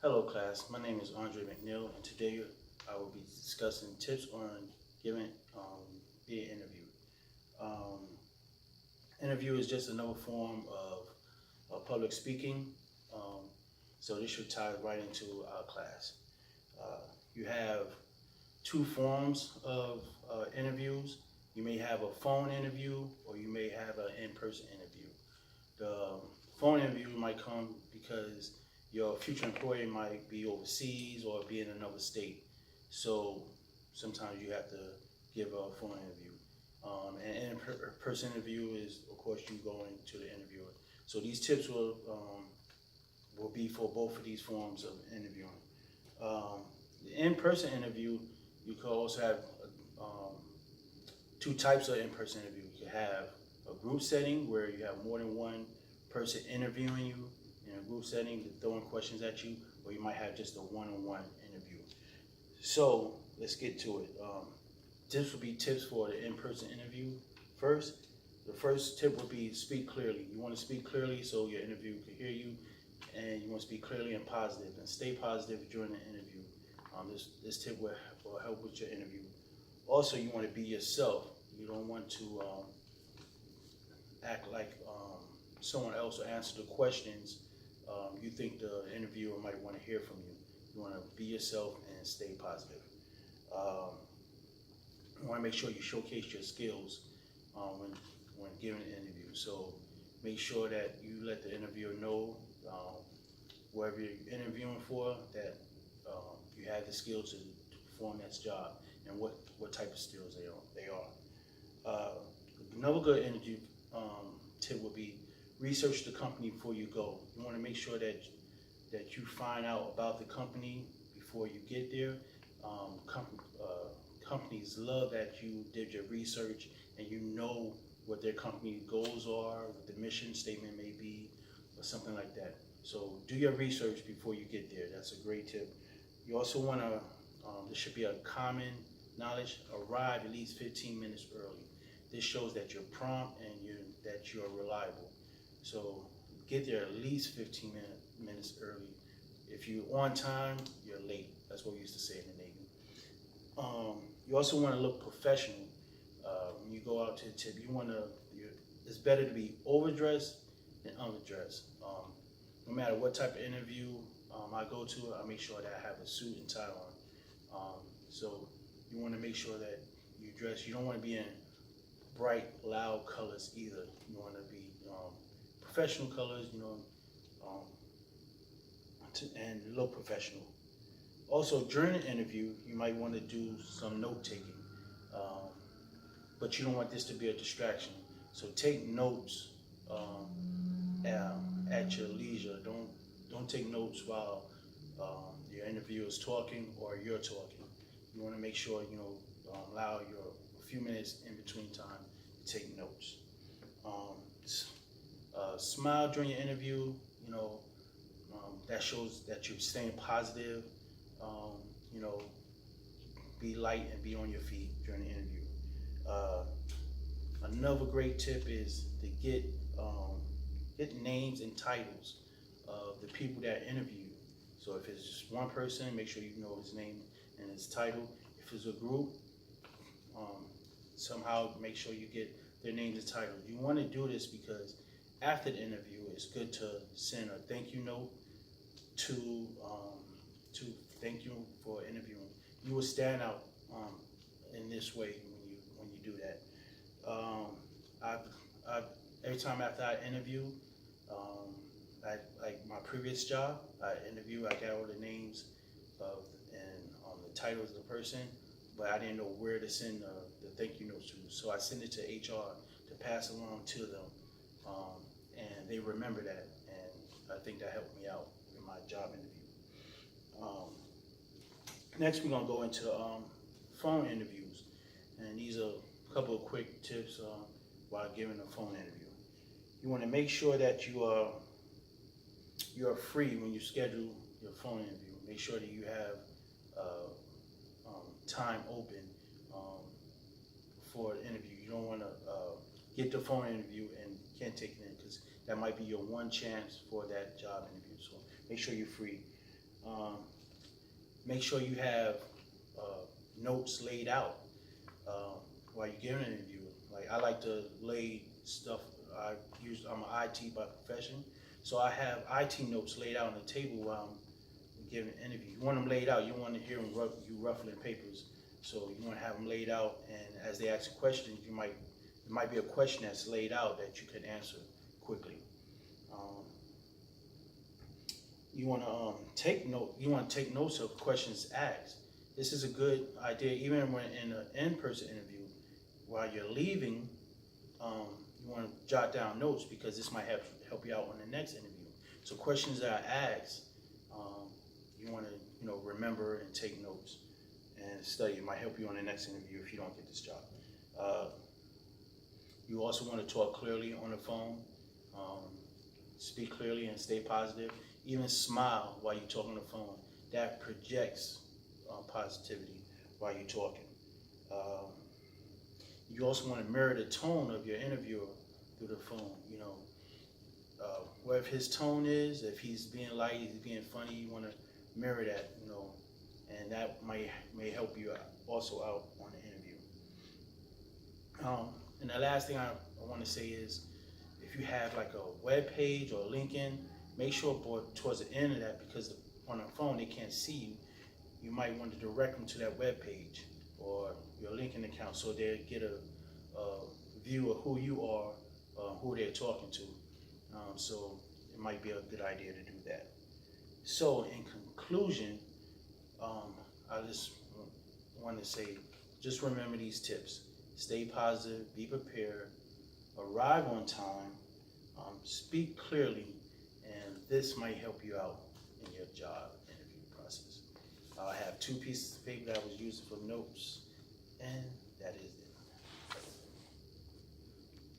Hello class, my name is Andre McNeil and today I will be discussing tips on giving being interviewed. Um, Interview is just another form of public speaking, um, so this should tie right into our class. Uh, you have two forms of interviews. You may have a phone interview or you may have an in-person interview. The phone interview might come because your future employer might be overseas or be in another state. So sometimes you have to give a phone interview. And in-person interview is, of course, you going to the interviewer. So these tips will be for both of these forms of interviewing. The in-person interview, you could also have um, two types of in-person interview. You can have a group setting where you have more than one person interviewing you in a group setting, throwing questions at you, or you might have just a one-on-one interview. So let's get to it. This would be tips for the in-person interview. First, the first tip would be speak clearly. You want to speak clearly so your interviewer can hear you, and you want to speak clearly and positive, and stay positive during the interview. This tip will help with your interview. Also, you want to be yourself. You don't want to act like someone else or answer the questions you think the interviewer might want to hear from you. You want to be yourself and stay positive. You want to make sure you showcase your skills when giving an interview. So make sure that you let the interviewer know whoever you're interviewing for that you have the skills to perform that job and what type of skills they are. Another good interview tip would be research the company before you go. You want to make sure that you find out about the company before you get there. Companies love that you did your research and you know what their company goals are, what the mission statement may be, or something like that. So do your research before you get there. That's a great tip. You also want to, this should be a common knowledge, arrive at least 15 minutes early. This shows that you're prompt and that you're reliable. So get there at least 15 minutes early. If you're on time, you're late. That's what we used to say in the Navy. You also want to look professional. When you go out to the tip, it's better to be overdressed than underdressed. No matter what type of interview I go to, I make sure that I have a suit and tie on. So you want to make sure that you dress. You don't want to be in bright, loud colors either. You want to be professional colors, and look professional. Also, during the interview, you might want to do some note taking, but you don't want this to be a distraction. So take notes at your leisure. Don't take notes while your interviewer is talking or you're talking. You want to make sure allow your a few minutes in between time to take notes. Smile during your interview. That shows that you're staying positive. You know, be light and be on your feet during the interview. Another great tip is to get names and titles of the people that interview you. So if it's just one person, make sure you know his name and his title. If it's a group, somehow make sure you get their names and titles. You want to do this because after the interview, it's good to send a thank you note to thank you for interviewing. You will stand out in this way when you do that. Every time after I interview, like my previous job, I got all the names and the titles of the person, but I didn't know where to send the thank you notes to. So I sent it to HR to pass along to them, and they remember that, and I think that helped me out in my job interview. Next, we're gonna go into phone interviews, and these are a couple of quick tips while giving a phone interview. You want to make sure that you are free when you schedule your phone interview. Make sure that you have time open for the interview. You don't want to get the phone interview and can't take it in because that might be your one chance for that job interview. So make sure you're free. Make sure you have notes laid out while you're giving an interview. Like I like to lay stuff. I'm an IT by profession, so I have IT notes laid out on the table while I'm giving an interview. You want them laid out. You don't want to hear them you ruffling papers. So you want to have them laid out, and as they ask a question, there might be a question that's laid out that you can answer quickly. You want to take note. You want to take notes of questions asked. This is a good idea, even when in an in-person interview. While you're leaving, you want to jot down notes because this might help you out on the next interview. So questions that are asked, you want to remember and take notes and study. It might help you on the next interview if you don't get this job. You also want to talk clearly on the phone. Speak clearly and stay positive. Even smile while you talk on the phone. That projects positivity while you're talking. You also want to mirror the tone of your interviewer through the phone. Wherever his tone is, if he's being light, he's being funny, you want to mirror that, and that may help you also out on the interview. And the last thing I want to say is, if you have like a web page or LinkedIn, make sure towards the end of that, because on the phone they can't see you, you might want to direct them to that web page or your LinkedIn account so they get a view of who you are, who they're talking to. So it might be a good idea to do that. So in conclusion, I just want to say, just remember these tips. Stay positive, be prepared, arrive on time, speak clearly, and this might help you out in your job interview process. I have 2 pieces of paper that I was using for notes, and that is it.